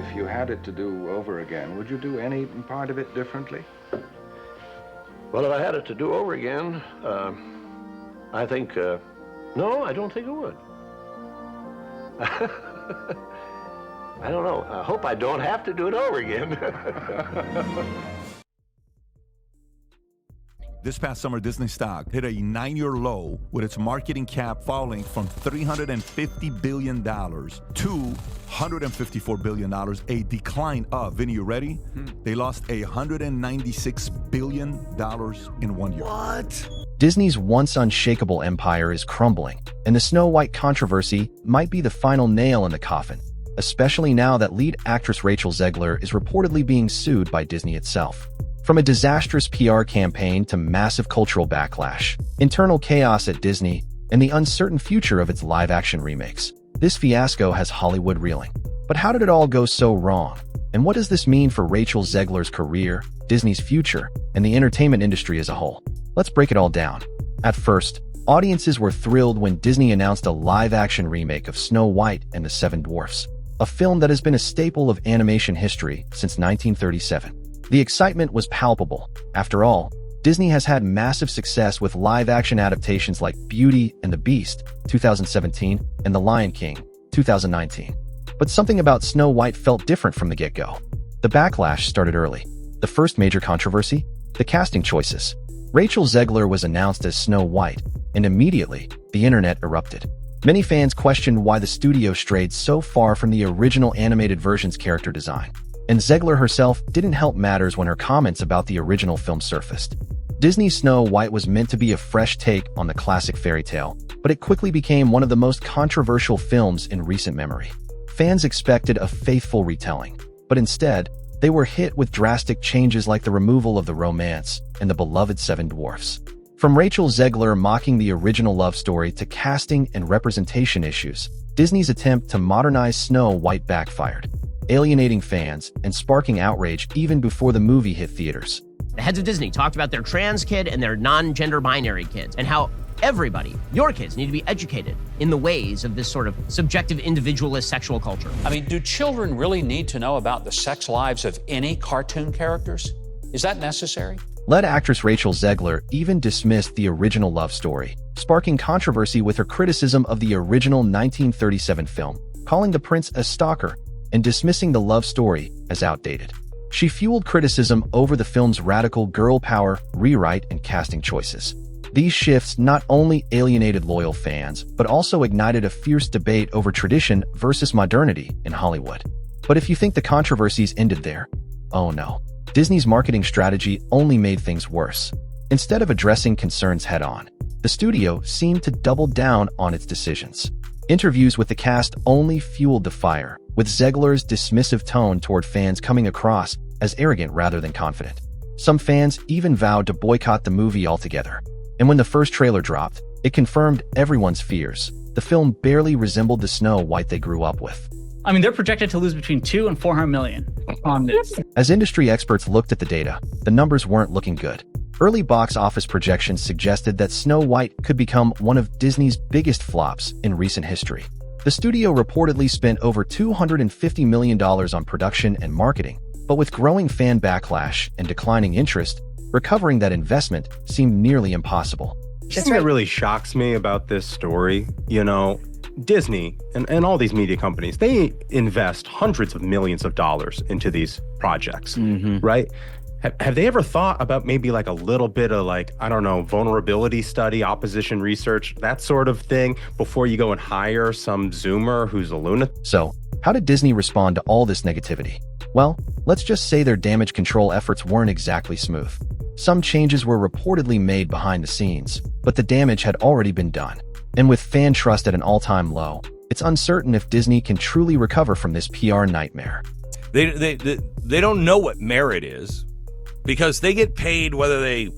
if you had it to do over again, would you do any part of it differently? Well, if I had it to do over again, I think, no, I don't think I would. I don't know. I hope I don't have to do it over again. This past summer, Disney stock hit a 9-year low with its marketing cap falling from $350 billion to $154 billion, a decline of, Vinny, you ready? They lost $196 billion in 1 year. What? Disney's once unshakable empire is crumbling, and the Snow White controversy might be the final nail in the coffin, especially now that lead actress Rachel Zegler is reportedly being sued by Disney itself. From a disastrous PR campaign to massive cultural backlash, internal chaos at Disney, and the uncertain future of its live-action remakes, this fiasco has Hollywood reeling. But how did it all go so wrong? And what does this mean for Rachel Zegler's career, Disney's future, and the entertainment industry as a whole? Let's break it all down. At first, audiences were thrilled when Disney announced a live-action remake of Snow White and the Seven Dwarfs, a film that has been a staple of animation history since 1937. The excitement was palpable. After all, Disney has had massive success with live-action adaptations like Beauty and the Beast, 2017, and The Lion King, 2019. But something about Snow White felt different from the get-go. The backlash started early. The first major controversy? The casting choices. Rachel Zegler was announced as Snow White, and immediately, the internet erupted. Many fans questioned why the studio strayed so far from the original animated version's character design. And Zegler herself didn't help matters when her comments about the original film surfaced. Disney's Snow White was meant to be a fresh take on the classic fairy tale, but it quickly became one of the most controversial films in recent memory. Fans expected a faithful retelling, but instead, they were hit with drastic changes like the removal of the romance and the beloved Seven Dwarfs. From Rachel Zegler mocking the original love story to casting and representation issues, Disney's attempt to modernize Snow White backfired, alienating fans and sparking outrage even before the movie hit theaters. The heads of Disney talked about their trans kid and their non-gender binary kids, and how everybody, your kids, need to be educated in the ways of this sort of subjective individualist sexual culture. I mean, do children really need to know about the sex lives of any cartoon characters? Is that necessary? Lead actress Rachel Zegler even dismissed the original love story, sparking controversy with her criticism of the original 1937 film, calling the prince a stalker and dismissing the love story as outdated. She fueled criticism over the film's radical girl power, rewrite, and casting choices. These shifts not only alienated loyal fans, but also ignited a fierce debate over tradition versus modernity in Hollywood. But if you think the controversies ended there, oh no. Disney's marketing strategy only made things worse. Instead of addressing concerns head-on, the studio seemed to double down on its decisions. Interviews with the cast only fueled the fire, with Zegler's dismissive tone toward fans coming across as arrogant rather than confident. Some fans even vowed to boycott the movie altogether. And when the first trailer dropped, it confirmed everyone's fears. The film barely resembled the Snow White they grew up with. I mean, they're projected to lose between 2 and 400 million on this. As industry experts looked at the data, the numbers weren't looking good. Early box office projections suggested that Snow White could become one of Disney's biggest flops in recent history. The studio reportedly spent over $250 million on production and marketing, but with growing fan backlash and declining interest, recovering that investment seemed nearly impossible. The thing that really shocks me about this story, Disney and all these media companies, they invest hundreds of millions of dollars into these projects, right? Have they ever thought about maybe like a little bit of vulnerability study, opposition research, that sort of thing before you go and hire some Zoomer who's a lunatic? So, how did Disney respond to all this negativity? Well, let's just say their damage control efforts weren't exactly smooth. Some changes were reportedly made behind the scenes, but the damage had already been done. And with fan trust at an all-time low, it's uncertain if Disney can truly recover from this PR nightmare. They don't know what merit is, because they get paid whether they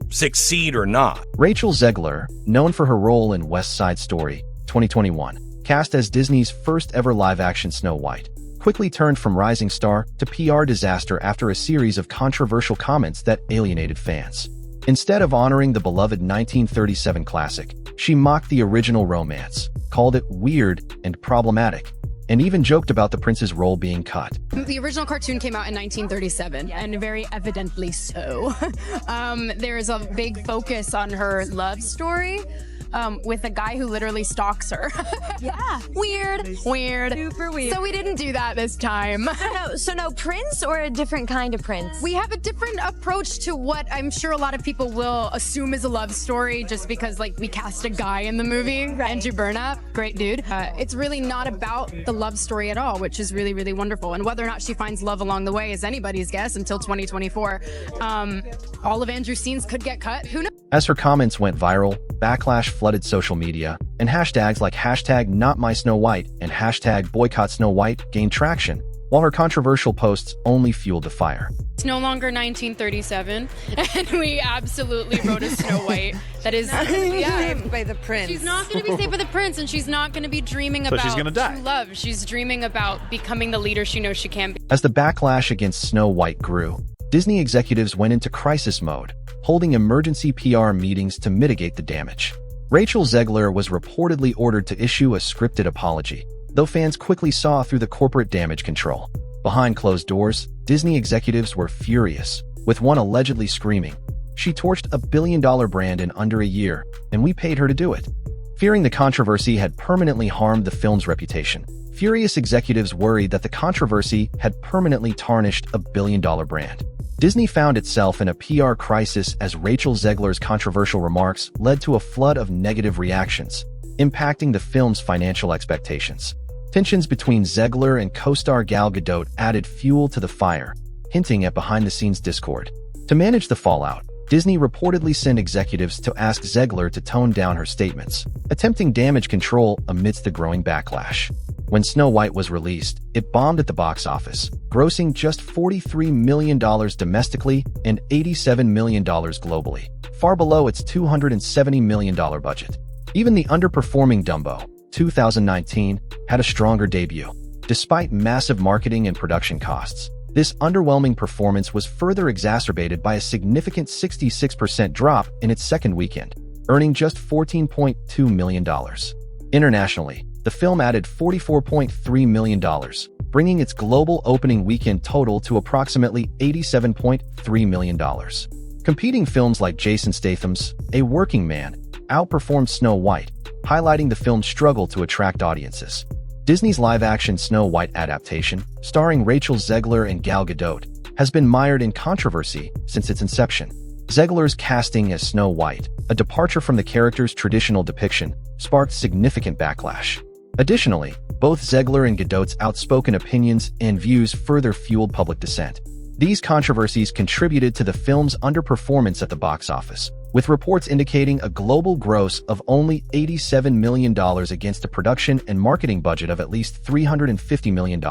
succeed or not. Rachel Zegler, known for her role in West Side Story, 2021, cast as Disney's first ever live-action Snow White, quickly turned from rising star to PR disaster after a series of controversial comments that alienated fans. Instead of honoring the beloved 1937 classic, she mocked the original romance, called it weird and problematic, and even joked about the prince's role being cut. The original cartoon came out in 1937, and very evidently so. There is a big focus on her love story with a guy who literally stalks her. Yeah. Weird. Super weird. So we didn't do that this time. So no prince or a different kind of prince? We have a different approach to what I'm sure a lot of people will assume is a love story just because, like, we cast a guy in the movie, Right. Andrew Burnap, great dude. It's really not about the love story at all, which is really, really wonderful. And whether or not she finds love along the way is anybody's guess until 2024. All of Andrew's scenes could get cut. Who knows? As her comments went viral, backlash flooded social media, and hashtags like hashtag #NotMySnowWhite and hashtag #BoycottSnowWhite gained traction, while her controversial posts only fueled the fire. It's no longer 1937, and we absolutely wrote a Snow White that is Saved by the prince. She's not going to be saved by the prince, and she's not going to be dreaming about she's gonna die. true love. She's dreaming about becoming the leader she knows she can be. As the backlash against Snow White grew, Disney executives went into crisis mode, holding emergency PR meetings to mitigate the damage. Rachel Zegler was reportedly ordered to issue a scripted apology, though fans quickly saw through the corporate damage control. Behind closed doors, Disney executives were furious, with one allegedly screaming, "She torched a billion-dollar brand in under a year, and we paid her to do it." Fearing the controversy had permanently harmed the film's reputation, furious executives worried that the controversy had permanently tarnished a billion-dollar brand. Disney found itself in a PR crisis as Rachel Zegler's controversial remarks led to a flood of negative reactions, impacting the film's financial expectations. Tensions between Zegler and co-star Gal Gadot added fuel to the fire, hinting at behind-the-scenes discord. To manage the fallout, Disney reportedly sent executives to ask Zegler to tone down her statements, attempting damage control amidst the growing backlash. When Snow White was released, it bombed at the box office, grossing just $43 million domestically and $87 million globally, far below its $270 million budget. Even the underperforming Dumbo, 2019, had a stronger debut. Despite massive marketing and production costs, this underwhelming performance was further exacerbated by a significant 66% drop in its second weekend, earning just $14.2 million. Internationally, the film added $44.3 million, bringing its global opening weekend total to approximately $87.3 million. Competing films like Jason Statham's A Working Man outperformed Snow White, highlighting the film's struggle to attract audiences. Disney's live-action Snow White adaptation, starring Rachel Zegler and Gal Gadot, has been mired in controversy since its inception. Zegler's casting as Snow White, a departure from the character's traditional depiction, sparked significant backlash. Additionally, both Zegler and Gadot's outspoken opinions and views further fueled public dissent. These controversies contributed to the film's underperformance at the box office, with reports indicating a global gross of only $87 million against a production and marketing budget of at least $350 million.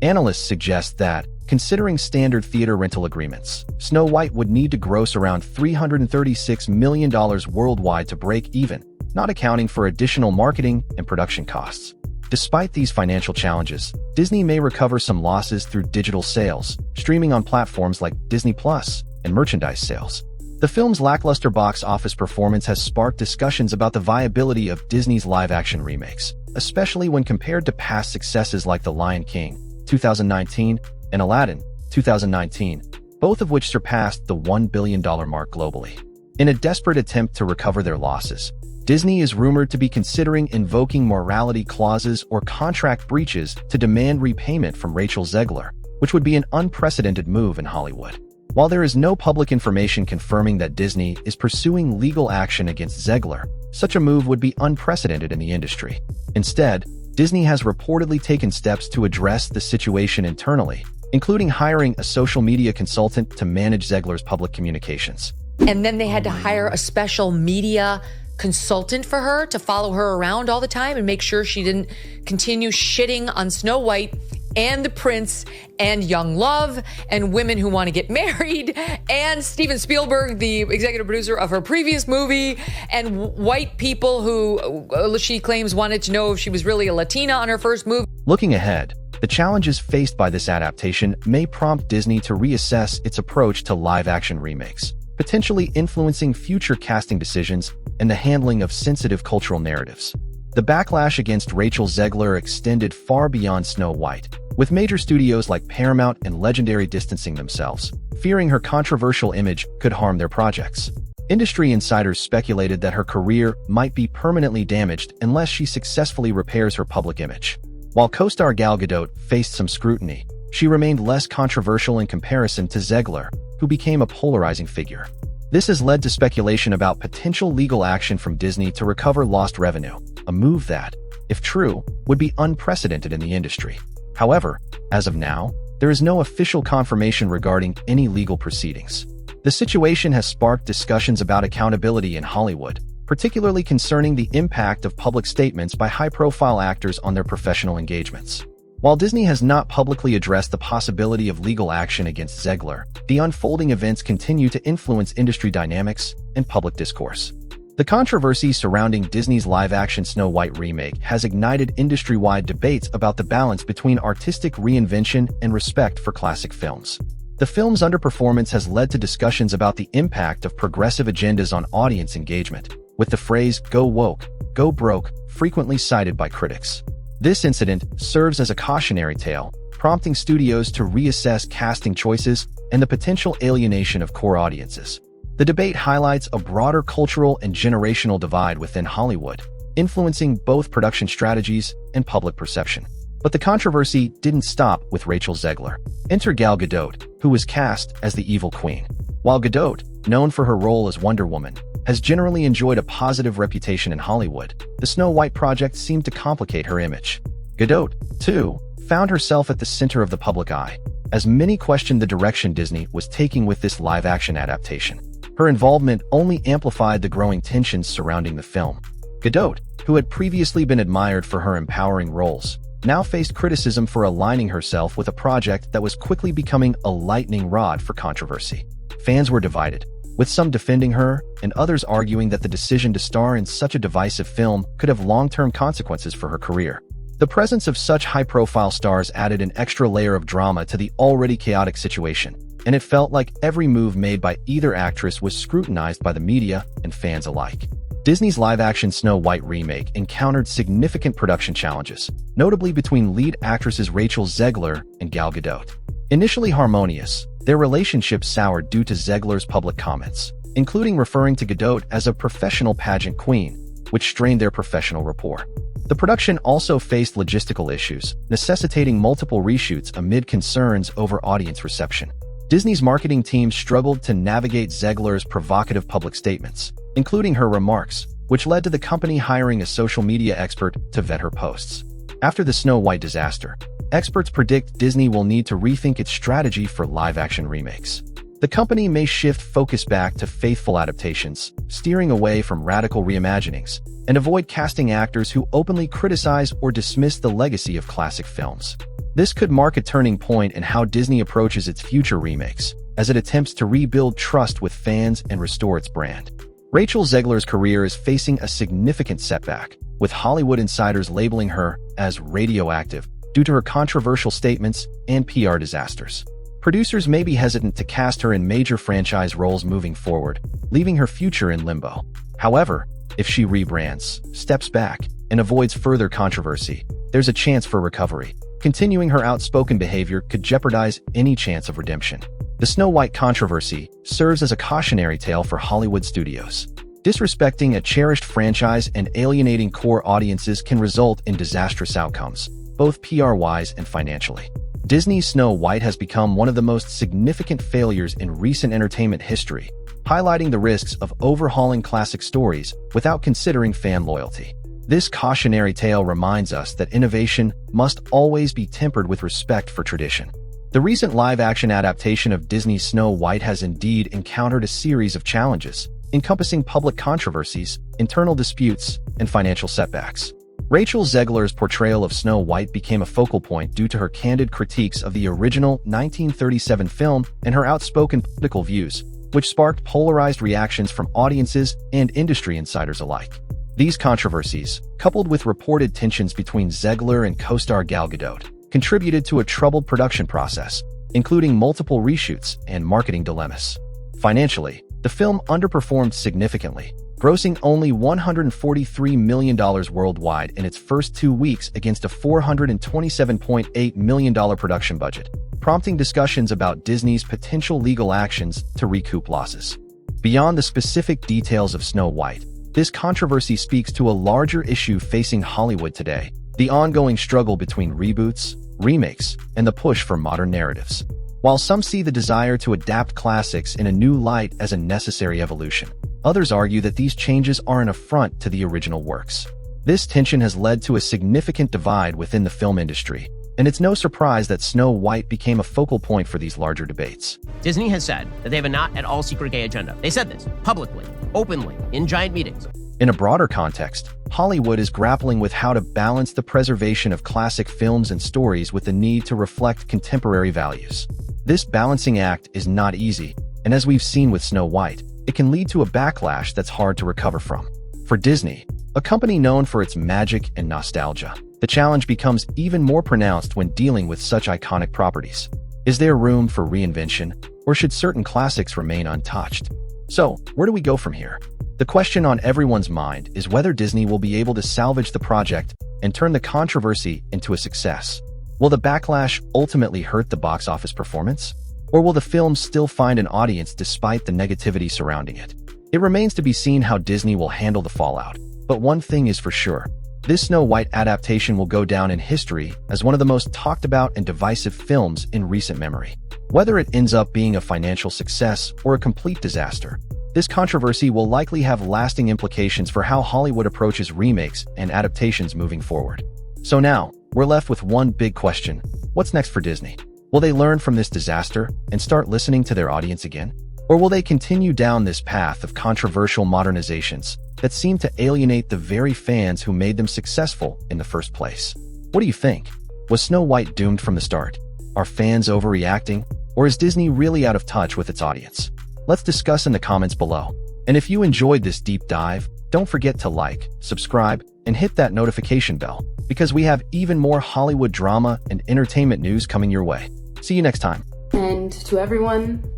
Analysts suggest that, considering standard theater rental agreements, Snow White would need to gross around $336 million worldwide to break even, not accounting for additional marketing and production costs. Despite these financial challenges, Disney may recover some losses through digital sales, streaming on platforms like Disney Plus, and merchandise sales. The film's lackluster box office performance has sparked discussions about the viability of Disney's live-action remakes, especially when compared to past successes like The Lion King, 2019, and Aladdin, 2019, both of which surpassed the $1 billion mark globally. In a desperate attempt to recover their losses, Disney is rumored to be considering invoking morality clauses or contract breaches to demand repayment from Rachel Zegler, which would be an unprecedented move in Hollywood. While there is no public information confirming that Disney is pursuing legal action against Zegler, such a move would be unprecedented in the industry. Instead, Disney has reportedly taken steps to address the situation internally, including hiring a social media consultant to manage Zegler's public communications. And then they had to hire a special media consultant for her to follow her around all the time and make sure she didn't continue shitting on Snow White and the prince and young love and women who want to get married and Steven Spielberg, the executive producer of her previous movie, and white people who she claims wanted to know if she was really a Latina on her first movie. Looking ahead, the challenges faced by this adaptation may prompt Disney to reassess its approach to live-action remakes, potentially influencing future casting decisions and the handling of sensitive cultural narratives. The backlash against Rachel Zegler extended far beyond Snow White, with major studios like Paramount and Legendary distancing themselves, fearing her controversial image could harm their projects. Industry insiders speculated that her career might be permanently damaged unless she successfully repairs her public image. While co-star Gal Gadot faced some scrutiny, she remained less controversial in comparison to Zegler, who became a polarizing figure. This has led to speculation about potential legal action from Disney to recover lost revenue, a move that, if true, would be unprecedented in the industry. However, as of now, there is no official confirmation regarding any legal proceedings. The situation has sparked discussions about accountability in Hollywood, particularly concerning the impact of public statements by high-profile actors on their professional engagements. While Disney has not publicly addressed the possibility of legal action against Zegler, the unfolding events continue to influence industry dynamics and public discourse. The controversy surrounding Disney's live-action Snow White remake has ignited industry-wide debates about the balance between artistic reinvention and respect for classic films. The film's underperformance has led to discussions about the impact of progressive agendas on audience engagement, with the phrase "go woke, go broke" frequently cited by critics. This incident serves as a cautionary tale, prompting studios to reassess casting choices and the potential alienation of core audiences. The debate highlights a broader cultural and generational divide within Hollywood, influencing both production strategies and public perception. But the controversy didn't stop with Rachel Zegler. Enter Gal Gadot, who was cast as the Evil Queen. While Gadot, known for her role as Wonder Woman, has generally enjoyed a positive reputation in Hollywood, the Snow White project seemed to complicate her image. Gadot, too, found herself at the center of the public eye, as many questioned the direction Disney was taking with this live-action adaptation. Her involvement only amplified the growing tensions surrounding the film. Gadot, who had previously been admired for her empowering roles, now faced criticism for aligning herself with a project that was quickly becoming a lightning rod for controversy. Fans were divided, with some defending her and others arguing that the decision to star in such a divisive film could have long-term consequences for her career. The presence of such high-profile stars added an extra layer of drama to the already chaotic situation, and it felt like every move made by either actress was scrutinized by the media and fans alike. Disney's live-action Snow White remake encountered significant production challenges, notably between lead actresses Rachel Zegler and Gal Gadot. Initially harmonious, their relationship soured due to Zegler's public comments, including referring to Gadot as a professional pageant queen, which strained their professional rapport. The production also faced logistical issues, necessitating multiple reshoots amid concerns over audience reception. Disney's marketing team struggled to navigate Zegler's provocative public statements, including her remarks, which led to the company hiring a social media expert to vet her posts. After the Snow White disaster, experts predict Disney will need to rethink its strategy for live-action remakes. The company may shift focus back to faithful adaptations, steering away from radical reimaginings, and avoid casting actors who openly criticize or dismiss the legacy of classic films. This could mark a turning point in how Disney approaches its future remakes, as it attempts to rebuild trust with fans and restore its brand. Rachel Zegler's career is facing a significant setback, with Hollywood insiders labeling her as radioactive due to her controversial statements and PR disasters. Producers may be hesitant to cast her in major franchise roles moving forward, leaving her future in limbo. However, if she rebrands, steps back, and avoids further controversy, there's a chance for recovery. Continuing her outspoken behavior could jeopardize any chance of redemption. The Snow White controversy serves as a cautionary tale for Hollywood studios. Disrespecting a cherished franchise and alienating core audiences can result in disastrous outcomes, both PR-wise and financially. Disney's Snow White has become one of the most significant failures in recent entertainment history, highlighting the risks of overhauling classic stories without considering fan loyalty. This cautionary tale reminds us that innovation must always be tempered with respect for tradition. The recent live-action adaptation of Disney's Snow White has indeed encountered a series of challenges, encompassing public controversies, internal disputes, and financial setbacks. Rachel Zegler's portrayal of Snow White became a focal point due to her candid critiques of the original 1937 film and her outspoken political views, which sparked polarized reactions from audiences and industry insiders alike. These controversies, coupled with reported tensions between Zegler and co-star Gal Gadot, contributed to a troubled production process, including multiple reshoots and marketing dilemmas. Financially, the film underperformed significantly, grossing only $143 million worldwide in its first 2 weeks against a $427.8 million production budget, prompting discussions about Disney's potential legal actions to recoup losses. Beyond the specific details of Snow White, this controversy speaks to a larger issue facing Hollywood today: the ongoing struggle between reboots, remakes, and the push for modern narratives. While some see the desire to adapt classics in a new light as a necessary evolution, others argue that these changes are an affront to the original works. This tension has led to a significant divide within the film industry, and it's no surprise that Snow White became a focal point for these larger debates. Disney has said that they have a not-at-all-secret gay agenda. They said this publicly, openly, in giant meetings. In a broader context, Hollywood is grappling with how to balance the preservation of classic films and stories with the need to reflect contemporary values. This balancing act is not easy, and as we've seen with Snow White, it can lead to a backlash that's hard to recover from. For Disney, a company known for its magic and nostalgia, the challenge becomes even more pronounced when dealing with such iconic properties. Is there room for reinvention, or should certain classics remain untouched? So, where do we go from here? The question on everyone's mind is whether Disney will be able to salvage the project and turn the controversy into a success. Will the backlash ultimately hurt the box office performance? Or will the film still find an audience despite the negativity surrounding it? It remains to be seen how Disney will handle the fallout, but one thing is for sure: this Snow White adaptation will go down in history as one of the most talked about and divisive films in recent memory. Whether it ends up being a financial success or a complete disaster, this controversy will likely have lasting implications for how Hollywood approaches remakes and adaptations moving forward. So now, we're left with one big question: what's next for Disney? Will they learn from this disaster and start listening to their audience again? Or will they continue down this path of controversial modernizations that seem to alienate the very fans who made them successful in the first place? What do you think? Was Snow White doomed from the start? Are fans overreacting? Or is Disney really out of touch with its audience? Let's discuss in the comments below. And if you enjoyed this deep dive, don't forget to like, subscribe, and hit that notification bell, because we have even more Hollywood drama and entertainment news coming your way. See you next time. And to everyone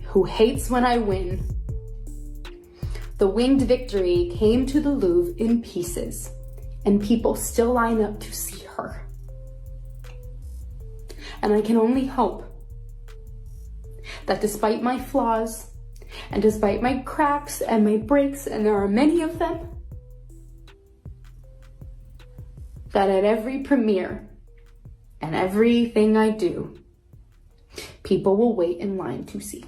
who hates when I win, the winged victory came to the Louvre in pieces, and people still line up to see her. And I can only hope that despite my flaws, and despite my cracks and my breaks, and there are many of them, that at every premiere and everything I do, people will wait in line to see.